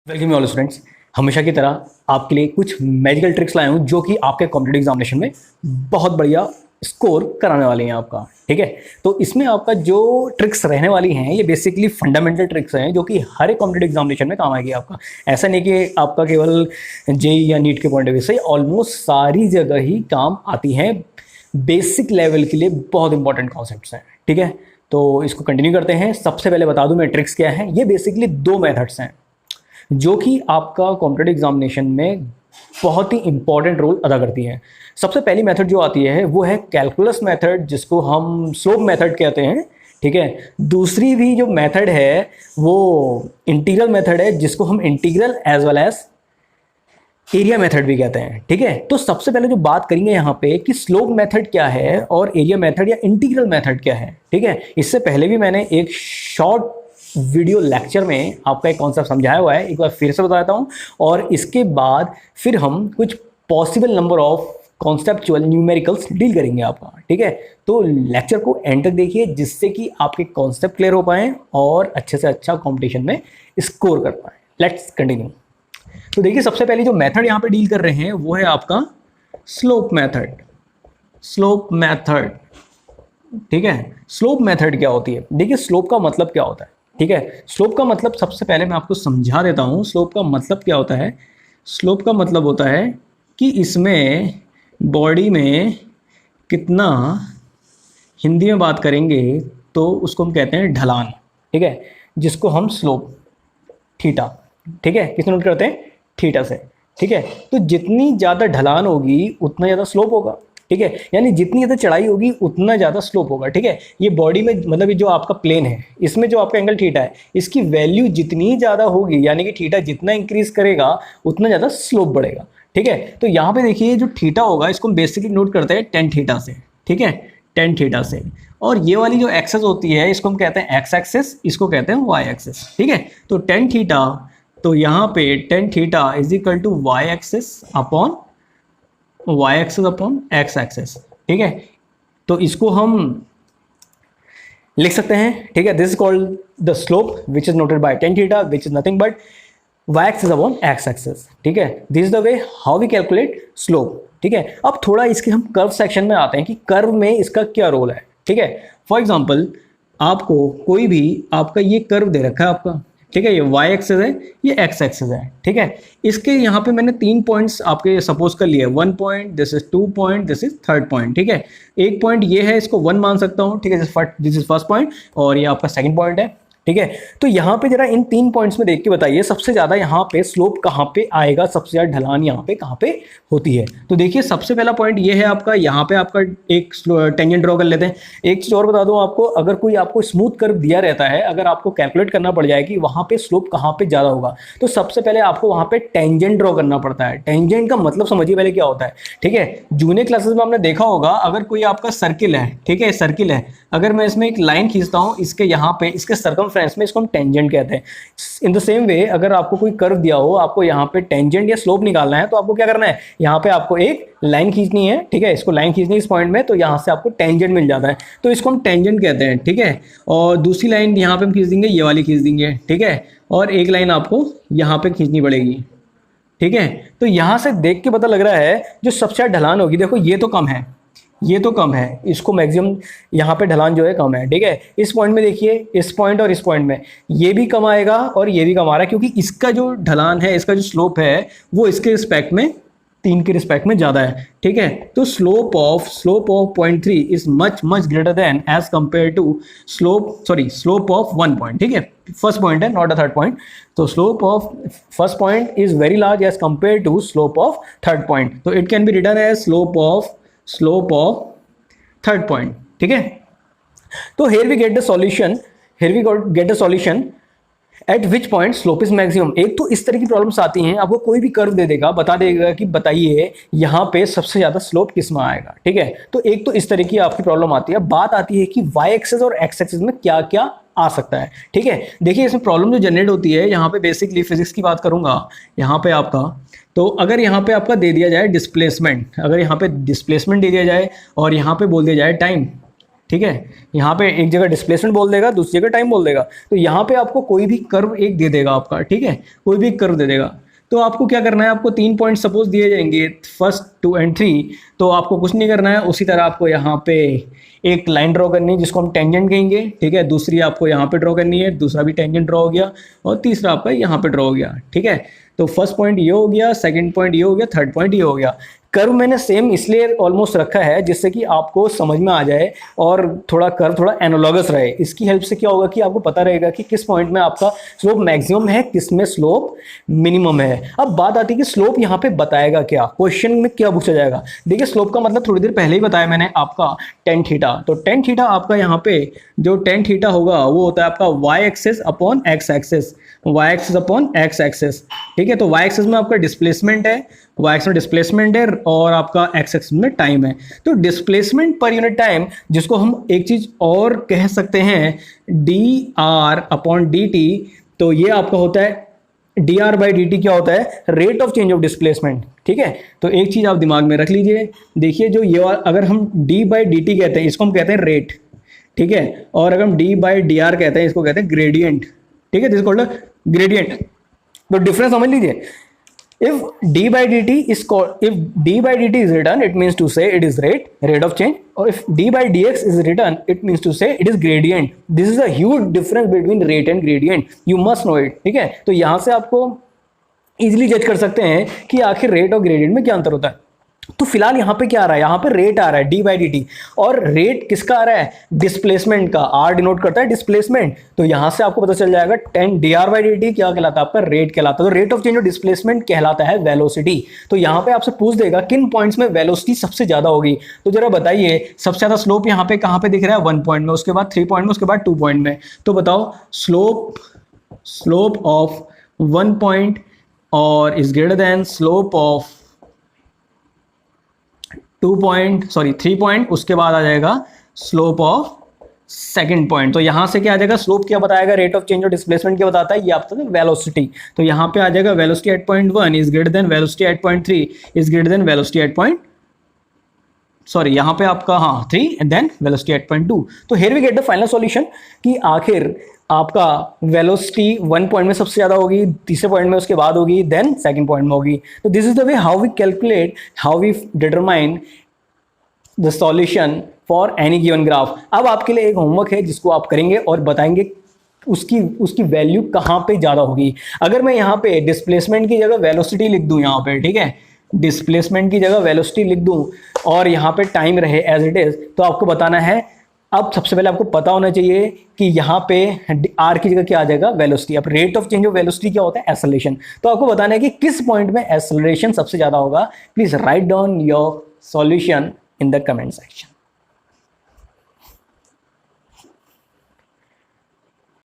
Welcome all students. हमेशा की तरह आपके लिए कुछ मैजिकल ट्रिक्स लाया हूँ जो कि आपके कॉम्पिटिटिव एग्जामिनेशन में बहुत बढ़िया स्कोर कराने वाले हैं आपका। ठीक है, तो इसमें आपका जो ट्रिक्स रहने वाली हैं ये बेसिकली फंडामेंटल ट्रिक्स हैं जो कि हर एक कॉम्पिटिटिव एग्जामिनेशन में काम आएगी आपका। ऐसा नहीं कि आपका केवल जेई या नीट के पॉइंट ऑफ व्यू से, ऑलमोस्ट सारी जगह ही काम आती हैं। बेसिक लेवल के लिए बहुत इंपॉर्टेंट कॉन्सेप्ट्स हैं। ठीक है, तो इसको कंटिन्यू करते हैं। सबसे पहले बता दूं मैं ट्रिक्स क्या है। ये बेसिकली दो मेथड्स हैं जो कि आपका कॉम्पिटिटिव एग्जामिनेशन में बहुत ही इंपॉर्टेंट रोल अदा करती है। सबसे पहली मेथड जो आती है वो है कैलकुलस मेथड, जिसको हम स्लोप मेथड कहते हैं। ठीक है, दूसरी भी जो मेथड है वो इंटीग्रल मेथड है, जिसको हम integral as well as area method भी कहते हैं। ठीक है, तो सबसे पहले जो बात करेंगे यहाँ पे कि स्लोप मेथड क्या है और एरिया मेथड या इंटीग्रल मेथड क्या है। ठीक है, इससे पहले भी मैंने एक शॉर्ट वीडियो लेक्चर में आपका एक कॉन्सेप्ट समझाया हुआ है, एक बार फिर से बता देता हूँ। और इसके बाद फिर हम कुछ possible number of conceptual numericals deal करेंगे आपका। ठीक है, तो लेक्चर को एंड तक देखिए जिससे कि आपके कॉन्सेप्ट क्लियर हो पाए और अच्छे से अच्छा कॉम्पिटिशन में स्कोर कर पाए। Let's continue. तो देखिए, सबसे पहले जो मेथड यहाँ पे डील कर रहे हैं वो है आपका स्लोप मेथड। स्लोप मेथड, ठीक है, स्लोप मेथड क्या होती है? देखिए, स्लोप का मतलब क्या होता है। ठीक है, स्लोप का मतलब सबसे पहले मैं आपको समझा देता हूँ। स्लोप का मतलब क्या होता है? स्लोप का मतलब होता है कि इसमें बॉडी में कितना, हिंदी में बात करेंगे तो उसको हम कहते हैं ढलान। ठीक है, जिसको हम स्लोप थीटा, ठीक है, किसने नोट करते हैं? थीटा से। ठीक है, तो जितनी ज़्यादा ढलान होगी उतना ज़्यादा स्लोप होगा। ठीक है, यानी जितनी ज़्यादा चढ़ाई होगी उतना ज़्यादा स्लोप होगा। ठीक है, ये बॉडी में मतलब ये जो आपका प्लेन है इसमें जो आपका एंगल थीटा है, इसकी वैल्यू जितनी ज़्यादा होगी, यानी कि थीटा जितना इंक्रीज करेगा उतना ज़्यादा स्लोप बढ़ेगा। ठीक है, तो यहाँ पे देखिए जो थीटा होगा इसको हम बेसिकली नोट करते हैं टेन थीटा से। ठीक है, टेन थीटा से। और ये वाली जो एक्सेस होती है इसको हम कहते हैं एक्स एक्सेस, इसको कहते हैं वाई एक्सेस। ठीक है, तो टेन थीटा, तो यहाँ पे tan theta is equal to y axis upon y axis upon x axis. ठीक है, तो इसको हम लिख सकते हैं। ठीक है, this is called the slope which is noted by tan theta which is nothing but y axis upon x axis. ठीक है, this is the way how we calculate slope. ठीक है, अब थोड़ा इसके हम कर्व सेक्शन में आते हैं कि कर्व में इसका क्या रोल है। ठीक है, फॉर एग्जांपल आपको कोई भी आपका ये कर्व दे रखा है आपका। ठीक है, ये y एक्सेस है, ये x एक्सेस है। ठीक है, इसके यहाँ पे मैंने 3 पॉइंट्स आपके सपोज कर लिए। 1 point, this is 2 point, this is 3rd point. ठीक है, एक पॉइंट ये है, इसको 1 मान सकता हूँ। ठीक है, दिस इज फर्स्ट पॉइंट और ये आपका सेकंड पॉइंट है। ठीक है, तो यहाँ पे जरा इन 3 पॉइंट्स में देख के बताइए सबसे ज्यादा यहाँ पे स्लोप कहाँ पे आएगा, सबसे ज्यादा ढलान यहाँ पे कहाँ पे होती है। तो देखिए, सबसे पहला पॉइंट ये है आपका, यहाँ पे आपका एक टेंजेंट ड्रॉ कर लेते हैं। एक चीज और बता दूं आपको, अगर कोई आपको स्मूथ कर्व दिया रहता है, अगर आपको कैलकुलेट करना पड़ जाए कि वहां पे स्लोप कहाँ पे ज्यादा होगा, तो सबसे पहले आपको वहां पे टेंजेंट ड्रॉ करना पड़ता है। टेंजेंट का मतलब समझिए पहले क्या होता है। ठीक है, जूनियर क्लासेस में आपने देखा होगा, अगर कोई आपका सर्किल है, ठीक है, सर्किल है, अगर मैं इसमें एक लाइन खींचता हूं इसके यहाँ पे, इसके सर्कमफ्रेंस में, इसको हम टेंजेंट कहते हैं। इन द सेम वे अगर आपको कोई कर्व दिया हो, आपको यहाँ पे टेंजेंट या स्लोप निकालना है, तो आपको क्या करना है, यहाँ पे आपको एक लाइन खींचनी है। ठीक है, इसको लाइन खींचनी है इस पॉइंट में, तो यहाँ से आपको टेंजेंट मिल जाता है, तो इसको हम टेंजेंट कहते हैं। ठीक है, और दूसरी लाइन यहाँ पे हम खींच देंगे, ये वाली खींच देंगे। ठीक है, और एक लाइन आपको यहाँ पे खींचनी पड़ेगी। ठीक है, तो यहाँ से देख के पता लग रहा है जो सबसे ज्यादा ढलान होगी, देखो ये तो कम है, ये तो कम है, इसको मैक्सिमम यहाँ पे ढलान जो है कम है। ठीक है, इस पॉइंट में देखिए, इस पॉइंट और इस पॉइंट में ये भी कम आएगा और ये भी कम आ रहा है, क्योंकि इसका जो ढलान है, इसका जो स्लोप है वो इसके रिस्पेक्ट में, 3 के रिस्पेक्ट में ज्यादा है। ठीक है, तो slope of 0.3 is much greater than as compare to slope of 1 point. ठीक है, फर्स्ट पॉइंट है, नॉट अ थर्ड पॉइंट। तो slope of first point is very large as compare to slope of third point, तो it can be written as slope of third point. ठीक है, तो here we get the solution at which point slope is maximum। एक तो इस तरह की problems आती हैं, आपको कोई भी कर्व दे देगा, बता देगा कि बताइए यहाँ पे सबसे ज्यादा स्लोप किस में आएगा। ठीक है, तो एक तो इस तरह की आपकी प्रॉब्लम आती है। बात आती है कि y एक्सेस और x एक्सेस में क्या क्या आ सकता है। ठीक है, देखिए इसमें प्रॉब्लम जो जनरेट होती है, यहाँ पे बेसिकली फिजिक्स की बात करूंगा यहाँ पे आपका, तो अगर यहाँ पे आपका दे दिया जाए डिस्प्लेसमेंट, अगर यहाँ पे डिस्प्लेसमेंट दे दिया जाए और यहाँ पे बोल दिया जाए टाइम, ठीक है, यहाँ पे एक जगह डिस्प्लेसमेंट बोल देगा, दूसरी जगह टाइम बोल देगा। तो यहाँ पे आपको कोई भी कर्व एक दे देगा आपका, ठीक है, कोई भी कर्व दे देगा। तो आपको क्या करना है, आपको 3 पॉइंट सपोज दिए जाएंगे, फर्स्ट 2 एंड 3। तो आपको कुछ नहीं करना है, उसी तरह आपको यहाँ पे एक लाइन ड्रॉ करनी है जिसको हम टेंजेंट कहेंगे, ठीक है, दूसरी आपको यहाँ पे ड्रॉ करनी है, दूसरा भी टेंजेंट ड्रॉ हो गया, और तीसरा आपका यहाँ पे ड्रॉ हो गया, ठीक है। तो फर्स्ट पॉइंट ये हो गया, सेकंड पॉइंट ये हो गया, थर्ड पॉइंट ये हो गया। कर्व मैंने सेम इसलिए ऑलमोस्ट रखा है जिससे कि आपको समझ में आ जाए और थोड़ा कर्व थोड़ा एनालॉगस रहे। इसकी हेल्प से क्या होगा कि आपको पता रहेगा कि किस पॉइंट में आपका स्लोप मैक्सिमम है, किस में स्लोप मिनिमम है। अब बात आती है कि स्लोप यहाँ पे बताएगा क्या, क्वेश्चन में क्या पूछा जाएगा। देखिए स्लोप का मतलब थोड़ी देर पहले ही बताया मैंने आपका टेन थीटा। तो टेन थीटा आपका यहाँ पे जो टेन थीटा होगा वो होता है आपका y axis upon x axis, y axis upon x axis, ठीक है। तो वाई एक्सेस में आपका डिस्प्लेसमेंट है, वाई एक्स में डिस्प्लेसमेंट है, और आपका एक्स एक्स में टाइम है। तो डिस्प्लेसमेंट पर यूनिट टाइम, जिसको हम एक चीज और कह सकते हैं D R upon D T, तो ये आपका होता है D R by D T क्या होता है, rate of change of displacement, ठीक है। तो एक चीज आप दिमाग में रख लीजिए, देखिए जो ये अगर हम डी बाई डी टी कहते हैं इसको हम कहते हैं रेट, ठीक है, और अगर हम डी बाई डी आर कहते हैं इसको कहते हैं ग्रेडियंट, ठीक है, दिस कॉल्ड ग्रेडियंट। तो डिफरेंस समझ लीजिए, if d by dt is called, if d by dt is written, it means to say it is rate of change, or if d by dx is written, it means to say it is gradient. This is a huge difference between rate and gradient, you must know it, ठीक है। तो यहां से आपको easily जज कर सकते हैं कि आखिर रेट और ग्रेडियंट में क्या अंतर होता है। तो फिलहाल यहाँ पे क्या आ रहा है, यहाँ पे रेट आ रहा है डी बाई डी टी, और रेट किसका आ रहा है, डिस्प्लेसमेंट का, आर डिनोट करता है डिस्प्लेसमेंट। तो यहाँ से आपको पता चल जाएगा 10 D R by D T क्या कहलाता है, आपका रेट कहलाता है। तो rate of change of displacement कहलाता है वेलोसिटी। तो यहाँ पे आपसे पूछ देगा किन पॉइंट्स में वेलोसिटी सबसे ज्यादा होगी। तो जरा बताइए सबसे ज्यादा स्लोप यहाँ पे कहाँ पे दिख रहा है, 1 पॉइंट में, उसके बाद 3 पॉइंट में, उसके बाद 2 पॉइंट में। तो बताओ स्लोप ऑफ 1 पॉइंट और is greater then slope of 3 point, उसके बाद आ जाएगा स्लोप ऑफ सेकंड पॉइंट। तो यहां से क्या आ जाएगा, स्लोप क्या बताएगा, रेट ऑफ चेंज और डिस्प्लेसमेंट क्या बताता है, ये आपका वेलोसिटी। तो यहां पे आ जाएगा velocity at point 1 is greater than velocity at point 3 is greater than velocity at point, sorry यहाँ पे आपका 3 and then velocity at point 2। तो here we get the final solution कि आखिर आपका वेलोसिटी 1 पॉइंट में सबसे ज्यादा होगी, तीसरे पॉइंट में उसके बाद होगी, देन सेकंड पॉइंट में होगी। तो this is the way how we calculate, how we determine the solution for any given graph. अब आपके लिए एक होमवर्क है जिसको आप करेंगे और बताएंगे उसकी वैल्यू कहाँ पे ज्यादा होगी। अगर मैं यहाँ पे डिस्प्लेसमेंट की जगह वेलोसिटी लिख दूं यहाँ पे, ठीक है, डिस्प्लेसमेंट की जगह वेलोसिटी लिख दूं और यहाँ पे टाइम रहे एज इट इज, तो आपको बताना है। अब सबसे पहले आपको पता होना चाहिए कि यहाँ पे आर की जगह क्या आ जाएगा, वेलोसिटी। अब rate of change of velocity क्या होता है, एक्सेलरेशन। तो आपको बताना है कि किस पॉइंट में एक्सेलरेशन सबसे ज्यादा होगा। Please write down your solution in the comment section.